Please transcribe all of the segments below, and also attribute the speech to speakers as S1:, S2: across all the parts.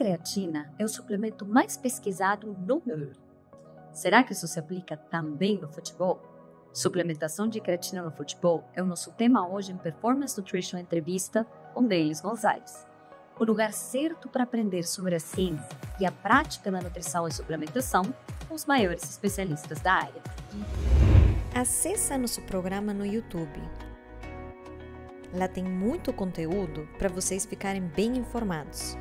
S1: creatina é o suplemento mais pesquisado no mundo. Será que isso se aplica também no futebol? Suplementação de creatina no futebol é o nosso tema hoje em Performance Nutrition Entrevista com Delis Gonzalez. O lugar certo para aprender sobre a ciência e a prática da nutrição e suplementação com os maiores especialistas da área.
S2: Acesse nosso programa no YouTube. Lá tem muito conteúdo para vocês ficarem bem informados.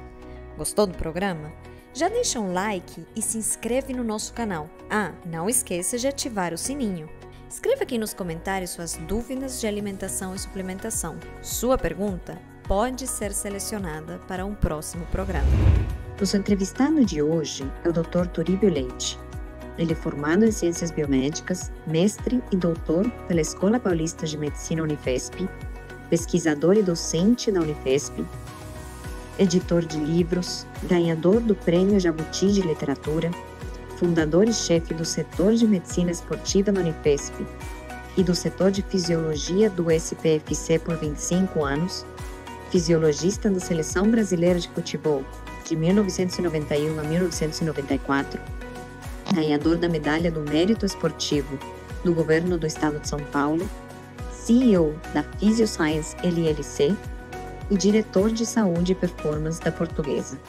S2: Gostou do programa? Já deixa um like e se inscreve no nosso canal. Não esqueça de ativar o sininho. Escreva aqui nos comentários suas dúvidas de alimentação e suplementação. Sua pergunta pode ser selecionada para um próximo programa.
S1: Nosso entrevistado de hoje é o Dr. Turíbio Leite. Ele é formado em Ciências Biomédicas, mestre e doutor pela Escola Paulista de Medicina Unifesp, pesquisador e docente da Unifesp, editor de livros, ganhador do Prêmio Jabuti de Literatura, fundador e chefe do setor de Medicina Esportiva na Unifesp e do setor de Fisiologia do SPFC por 25 anos, fisiologista da Seleção Brasileira de Futebol de 1991 a 1994, ganhador da Medalha do Mérito Esportivo do Governo do Estado de São Paulo, CEO da Physioscience LLC e diretor de Saúde e Performance da Portuguesa.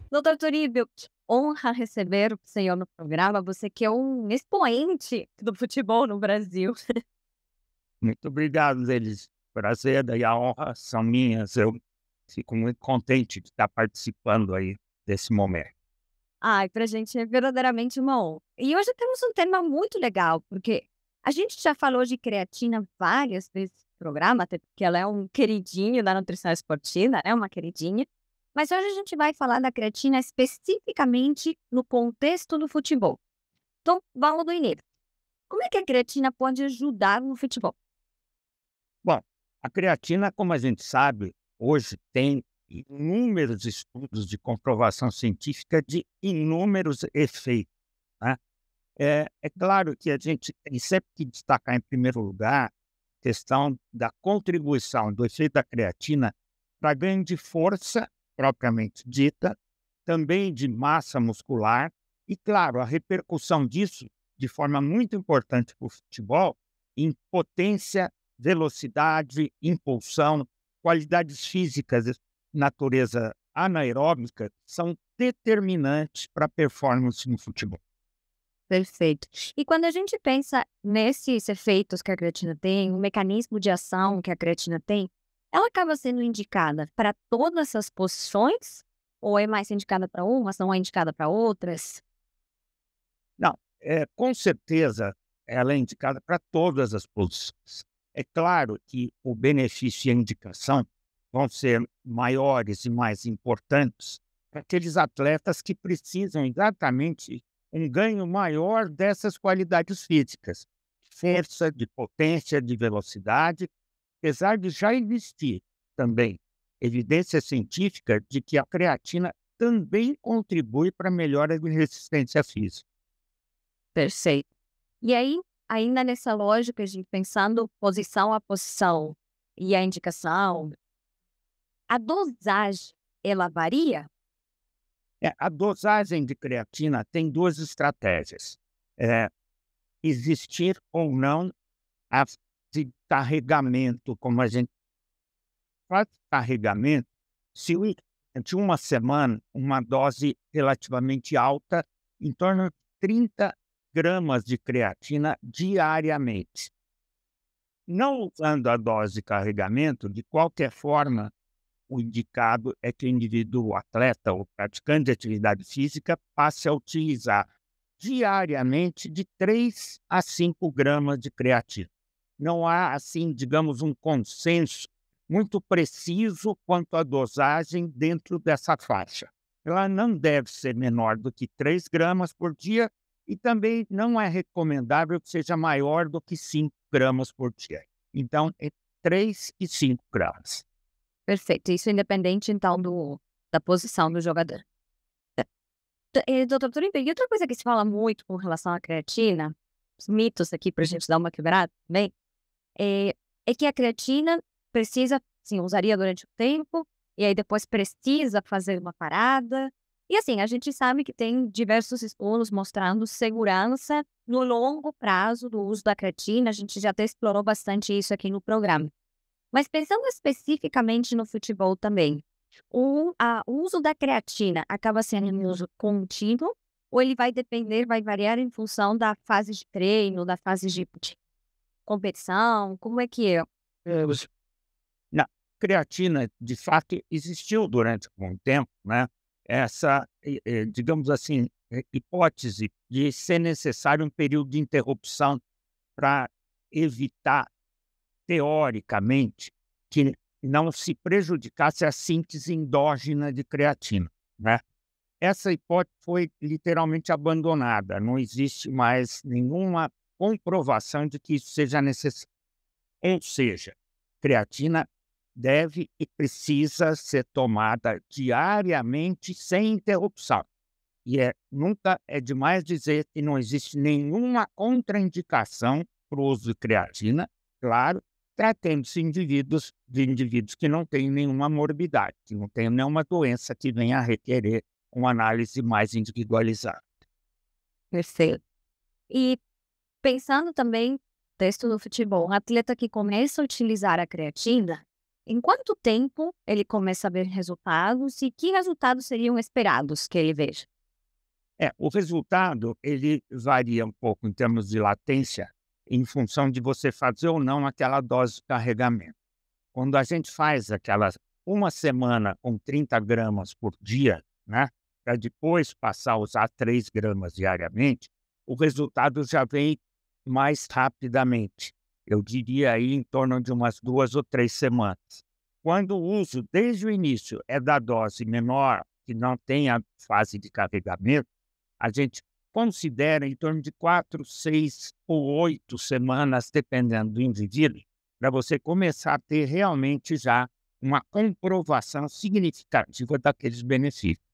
S3: Doutor Turíbio, que honra receber o senhor no programa. Você que é um expoente do futebol no Brasil.
S4: Muito obrigado, Delis. Prazer e a honra são minhas. Eu fico muito contente de estar participando aí desse momento.
S3: Pra gente é verdadeiramente uma honra. E hoje temos um tema muito legal, porque a gente já falou de creatina várias vezes no programa, até porque ela é um queridinho da nutrição esportiva, né? Uma queridinha. Mas hoje a gente vai falar da creatina especificamente no contexto do futebol. Então, vamos do início. Como é que a creatina pode ajudar no futebol?
S4: Bom, a creatina, como a gente sabe, hoje tem inúmeros estudos de comprovação científica de inúmeros efeitos, né? É claro que a gente tem sempre que destacar em primeiro lugar a questão da contribuição do efeito da creatina para ganho de força propriamente dita, também de massa muscular e, claro, a repercussão disso, de forma muito importante para o futebol, em potência, velocidade, impulsão, qualidades físicas de natureza anaeróbica são determinantes para a performance no futebol.
S3: Perfeito. E quando a gente pensa nesses efeitos que a creatina tem, o mecanismo de ação que a creatina tem, ela acaba sendo indicada para todas essas posições? Ou é mais indicada para umas, não é indicada para outras?
S4: Não, com certeza ela é indicada para todas as posições. É claro que o benefício e a indicação vão ser maiores e mais importantes para aqueles atletas que precisam exatamente um ganho maior dessas qualidades físicas, de força, de potência, de velocidade, apesar de já existir também evidência científica de que a creatina também contribui para a melhora de resistência física.
S3: Perfeito. E aí, ainda nessa lógica de pensando posição a posição e a indicação, a dosagem, ela varia?
S4: A dosagem de creatina tem duas estratégias. Existir ou não a de carregamento, como a gente faz carregamento, se durante uma semana, uma dose relativamente alta, em torno de 30 gramas de creatina diariamente. Não usando a dose de carregamento, de qualquer forma, o indicado é que o indivíduo, o atleta ou praticante de atividade física passe a utilizar diariamente de 3 a 5 gramas de creatina. Não há, assim, digamos, um consenso muito preciso quanto à dosagem dentro dessa faixa. ela não deve ser menor do que 3 gramas por dia e também não é recomendável que seja maior do que 5 gramas por dia. Então, é 3 e 5 gramas.
S3: Perfeito. Isso independente, então, da posição do jogador. Doutor Turimpe, e outra coisa que se fala muito com relação à creatina, os mitos aqui para a gente dar uma quebrada também, é que a creatina precisa, sim, usaria durante o tempo, e aí depois precisa fazer uma parada. E assim, a gente sabe que tem diversos estudos mostrando segurança no longo prazo do uso da creatina, a gente já até explorou bastante isso aqui no programa. Mas pensando especificamente no futebol também, o uso da creatina acaba sendo um uso contínuo ou ele vai depender, vai variar em função da fase de treino, da fase de competição? Como é que é?
S4: Na creatina, de fato, existiu durante algum tempo, né, essa, digamos assim, hipótese de ser necessário um período de interrupção para evitar, teoricamente, que não se prejudicasse a síntese endógena de creatina, né. Essa hipótese foi literalmente abandonada, não existe mais nenhuma comprovação de que isso seja necessário. Ou seja, creatina deve e precisa ser tomada diariamente sem interrupção. E nunca é demais dizer que não existe nenhuma contraindicação para o uso de creatina, claro, tratando-se de indivíduos que não têm nenhuma morbidade, que não têm nenhuma doença que venha a requerer uma análise mais individualizada.
S3: Perfeito. E pensando também, texto do futebol, um atleta que começa a utilizar a creatina, em quanto tempo ele começa a ver resultados e que resultados seriam esperados que ele veja?
S4: O resultado, ele varia um pouco em termos de latência, em função de você fazer ou não aquela dose de carregamento. Quando a gente faz aquela uma semana com 30 gramas por dia, né, para depois passar a usar 3 gramas diariamente, o resultado já vem mais rapidamente. Eu diria aí em torno de umas 2 ou 3 semanas. Quando o uso desde o início é da dose menor, que não tem a fase de carregamento, a gente considera em torno de 4, 6 ou 8 semanas, dependendo do indivíduo, para você começar a ter realmente já uma comprovação significativa daqueles benefícios.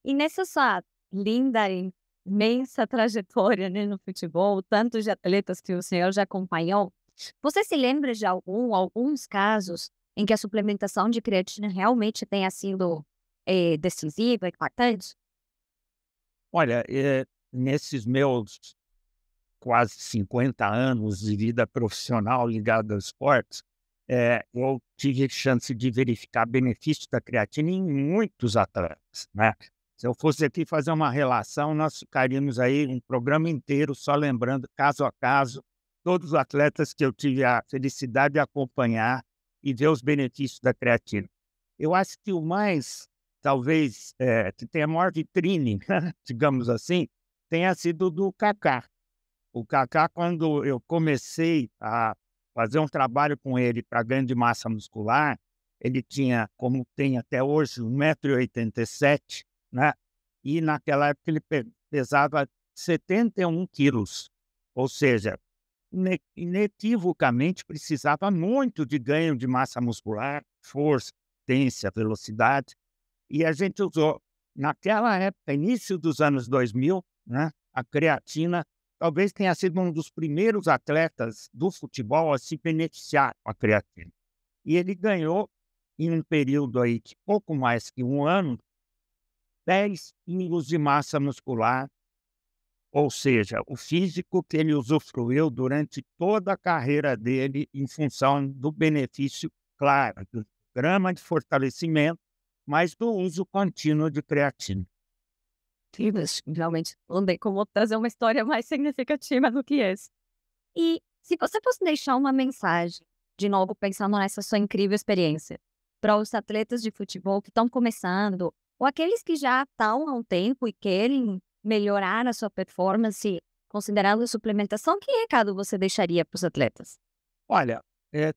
S3: E nessa sua linda e imensa trajetória, né, no futebol, tantos de atletas que o senhor já acompanhou, você se lembra de alguns casos em que a suplementação de creatina realmente tenha sido decisiva, impactante?
S4: Olha, nesses meus quase 50 anos de vida profissional ligada aos esportes, eu tive chance de verificar benefícios da creatina em muitos atletas, né. Se eu fosse aqui fazer uma relação, nós ficaríamos aí um programa inteiro só lembrando, caso a caso, todos os atletas que eu tive a felicidade de acompanhar e ver os benefícios da creatina. Eu acho que o mais, talvez, que tem a maior vitrine, digamos assim, tenha sido do Kaká. O Kaká, quando eu comecei a fazer um trabalho com ele para ganho de massa muscular, ele tinha, como tem até hoje, 1,87 m, né, e naquela época ele pesava 71 quilos, ou seja, inequivocamente precisava muito de ganho de massa muscular, força, potência, velocidade, e a gente usou, naquela época, início dos anos 2000, né, a creatina. Talvez tenha sido um dos primeiros atletas do futebol a se beneficiar com a creatina. E ele ganhou, em um período aí de pouco mais que um ano, 10 quilos de massa muscular, ou seja, o físico que ele usufruiu durante toda a carreira dele em função do benefício, claro, do programa de fortalecimento, mas do uso contínuo de creatina.
S3: Realmente, não tem como trazer uma história mais significativa do que essa. E se você fosse deixar uma mensagem, de novo pensando nessa sua incrível experiência, para os atletas de futebol que estão começando, ou aqueles que já estão há um tempo e querem melhorar a sua performance, considerando a suplementação, que recado você deixaria para os atletas?
S4: Olha,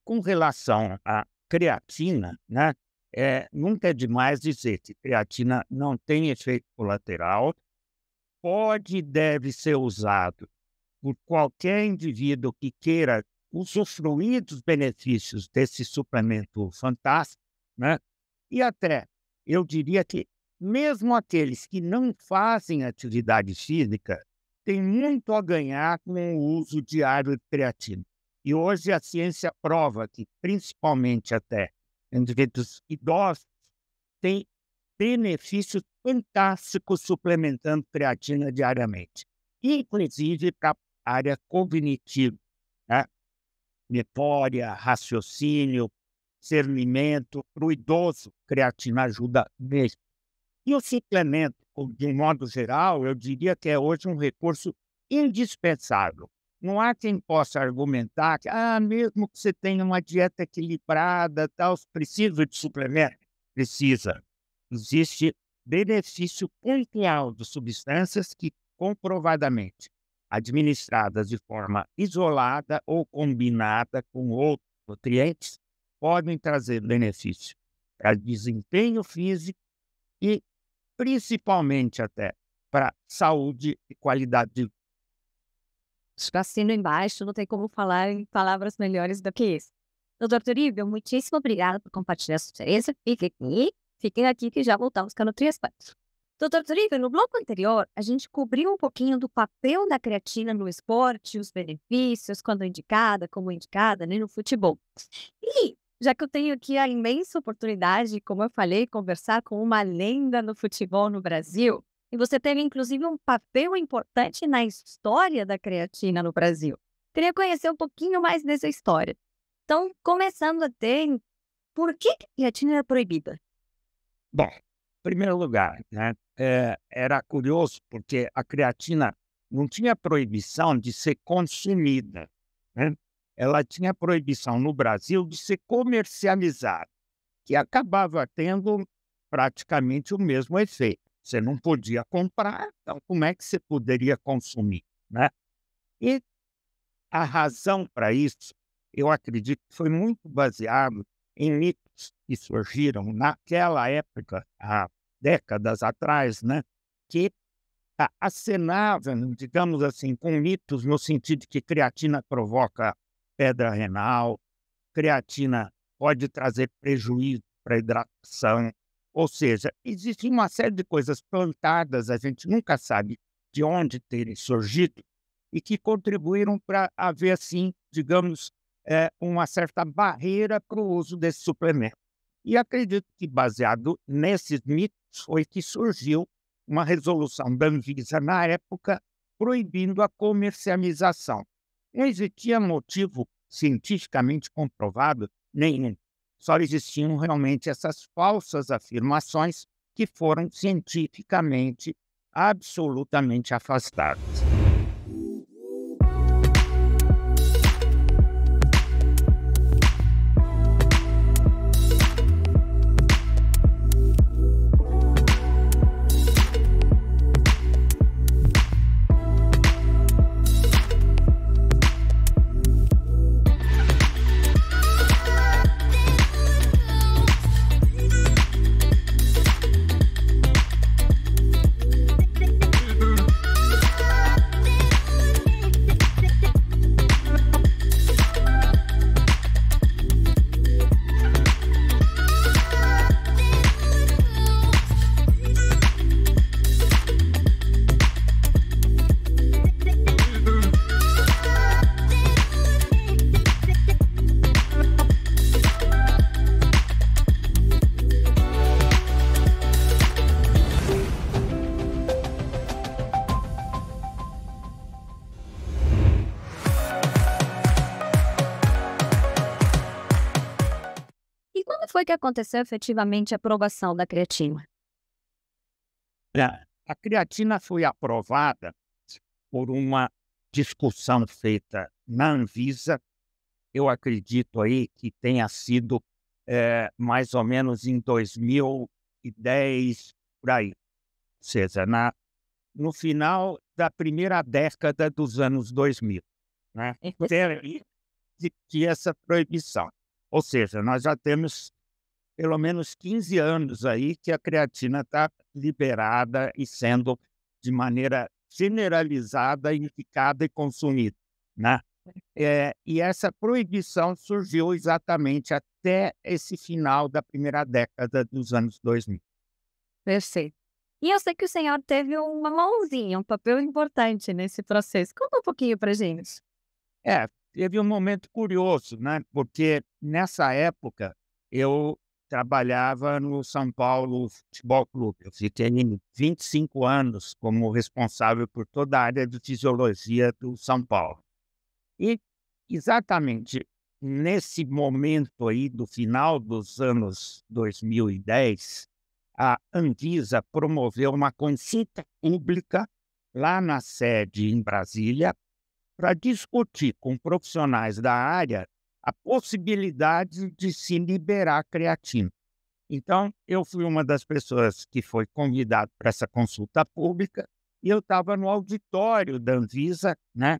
S4: com relação à creatina, né, nunca é demais dizer que creatina não tem efeito colateral, pode e deve ser usado por qualquer indivíduo que queira usufruir dos benefícios desse suplemento fantástico, né? E até, eu diria que mesmo aqueles que não fazem atividade física têm muito a ganhar com o uso diário de creatina. E hoje a ciência prova que, principalmente até indivíduos idosos, têm benefícios fantásticos suplementando creatina diariamente, inclusive para a área cognitiva, né? Memória, raciocínio, discernimento. Para o idoso, creatina ajuda mesmo. E o suplemento, de modo geral, eu diria que é hoje um recurso indispensável. Não há quem possa argumentar que, mesmo que você tenha uma dieta equilibrada, tal, precisa de suplemento? Precisa. Existe benefício pontual de substâncias que, comprovadamente, administradas de forma isolada ou combinada com outros nutrientes, podem trazer benefício para desempenho físico e, principalmente, até para saúde e qualidade de vida.
S3: Assino embaixo, não tem como falar em palavras melhores do que isso. Doutor Turíbio, muitíssimo obrigada por compartilhar sua experiência. Fiquem aqui que já voltamos com a NutriExpert. Doutor Turíbio, no bloco anterior, a gente cobriu um pouquinho do papel da creatina no esporte, os benefícios, quando indicada, como indicada, né, no futebol. E, já que eu tenho aqui a imensa oportunidade, como eu falei, conversar com uma lenda no futebol no Brasil, e você teve, inclusive, um papel importante na história da creatina no Brasil. Queria conhecer um pouquinho mais dessa história. Então, começando até, por que a creatina era proibida?
S4: Bom, em primeiro lugar, né, era curioso porque a creatina não tinha proibição de ser consumida, né? Ela tinha proibição no Brasil de ser comercializada, que acabava tendo praticamente o mesmo efeito. Você não podia comprar, então como é que você poderia consumir, né? E a razão para isso, eu acredito que foi muito baseado em mitos que surgiram naquela época, há décadas atrás, né? Que acenavam, digamos assim, com mitos no sentido de que creatina provoca pedra renal, creatina pode trazer prejuízo para a hidratação. Ou seja, existe uma série de coisas plantadas, a gente nunca sabe de onde terem surgido, e que contribuíram para haver, assim, digamos, uma certa barreira para o uso desse suplemento. E acredito que, baseado nesses mitos, foi que surgiu uma resolução da Anvisa na época proibindo a comercialização. Não existia motivo cientificamente comprovado nenhum. Só existiam realmente essas falsas afirmações que foram cientificamente absolutamente afastadas.
S3: Foi que aconteceu efetivamente a aprovação da creatina?
S4: A creatina foi aprovada por uma discussão feita na Anvisa. Eu acredito aí que tenha sido mais ou menos em 2010, por aí. Ou seja, no final da primeira década dos anos 2000, né? Que essa proibição. Ou seja, nós já temos pelo menos 15 anos aí que a creatina está liberada e sendo de maneira generalizada, indicada e consumida, né. E essa proibição surgiu exatamente até esse final da primeira década dos anos 2000.
S3: Perfeito. E eu sei que o senhor teve uma mãozinha, um papel importante nesse processo. Conta um pouquinho pra gente.
S4: Teve um momento curioso, né, porque nessa época eu trabalhava no São Paulo Futebol Clube. Eu fiquei 25 anos como responsável por toda a área de fisiologia do São Paulo. E exatamente nesse momento aí do final dos anos 2010, a Anvisa promoveu uma consulta pública lá na sede em Brasília para discutir com profissionais da área a possibilidade de se liberar creatina. Então, eu fui uma das pessoas que foi convidado para essa consulta pública e eu estava no auditório da Anvisa, né,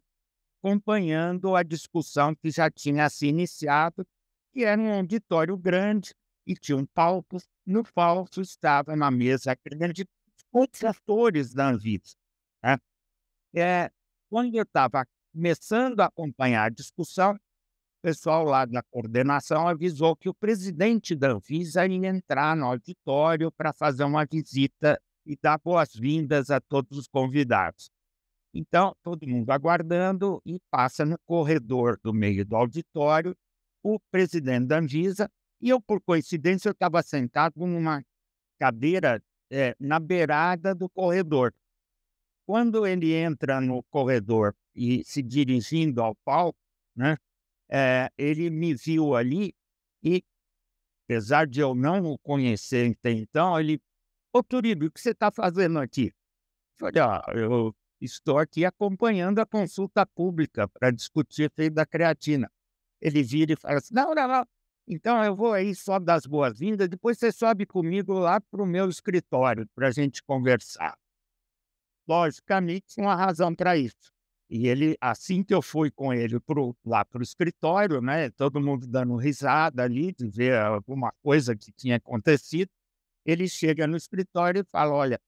S4: acompanhando a discussão que já tinha se iniciado, que era um auditório grande e tinha um palco. No palco estava na mesa grande outros atores da Anvisa, né. Quando eu estava começando a acompanhar a discussão, o pessoal lá da coordenação avisou que o presidente da Anvisa ia entrar no auditório para fazer uma visita e dar boas-vindas a todos os convidados. Então, todo mundo aguardando e passa no corredor do meio do auditório o presidente da Anvisa e eu, por coincidência, eu estava sentado numa cadeira, na beirada do corredor. Quando ele entra no corredor e se dirigindo ao palco, né, ele me viu ali e, apesar de eu não o conhecer até então, ele: "Ô Turíbio, o que você está fazendo aqui?" Eu falei: eu estou aqui acompanhando a consulta pública para discutir o efeito da creatina." Ele vira e fala assim: "Não, não, não, então eu vou aí só dar as boas-vindas, depois você sobe comigo lá para o meu escritório para a gente conversar." Logicamente, tinha uma razão para isso. E ele, assim que eu fui com ele lá para o escritório, né, todo mundo dando risada ali de ver alguma coisa que tinha acontecido, ele chega no escritório e fala: "Olha,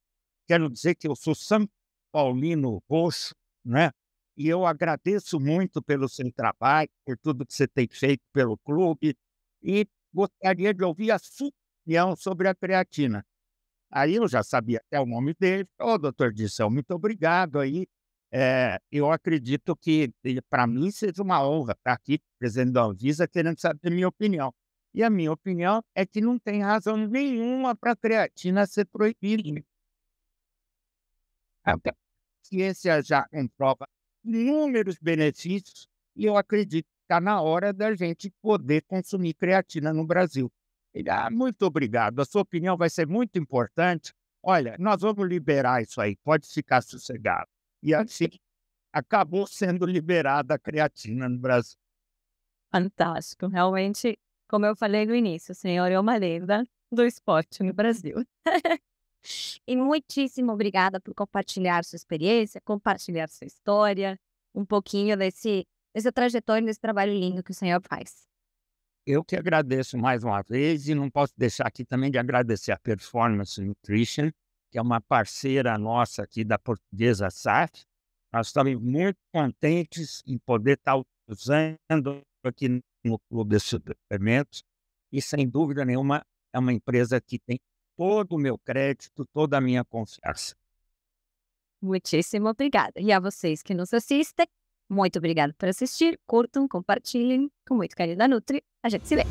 S4: quero dizer que eu sou São Paulino roxo, né, e eu agradeço muito pelo seu trabalho, por tudo que você tem feito pelo clube, e gostaria de ouvir a sua opinião sobre a creatina." Aí eu já sabia até o nome dele. "Ô, doutor Dirceu, muito obrigado aí. Eu acredito que para mim seja uma honra estar aqui, presidente da Anvisa, querendo saber a minha opinião. E a minha opinião é que não tem razão nenhuma para a creatina ser proibida. A ciência já comprova inúmeros benefícios e eu acredito que está na hora da gente poder consumir creatina no Brasil." Ele: "Muito obrigado, a sua opinião vai ser muito importante. Olha, nós vamos liberar isso aí, pode ficar sossegado." E assim, acabou sendo liberada a creatina no Brasil.
S3: Fantástico. Realmente, como eu falei no início, o senhor é uma lenda do esporte no Brasil. E muitíssimo obrigada por compartilhar sua experiência, compartilhar sua história, um pouquinho dessa trajetória, desse trabalho lindo que o senhor faz.
S4: Eu que agradeço mais uma vez e não posso deixar aqui também de agradecer a Performance Nutrition, que é uma parceira nossa aqui da Portuguesa SAF. Nós estamos muito contentes em poder estar usando aqui no Clube de Suplementos e, sem dúvida nenhuma, é uma empresa que tem todo o meu crédito, toda a minha confiança.
S3: Muitíssimo obrigada. E a vocês que nos assistem, muito obrigada por assistir. Curtam, compartilhem. Com muito carinho da Nutri. A gente se vê.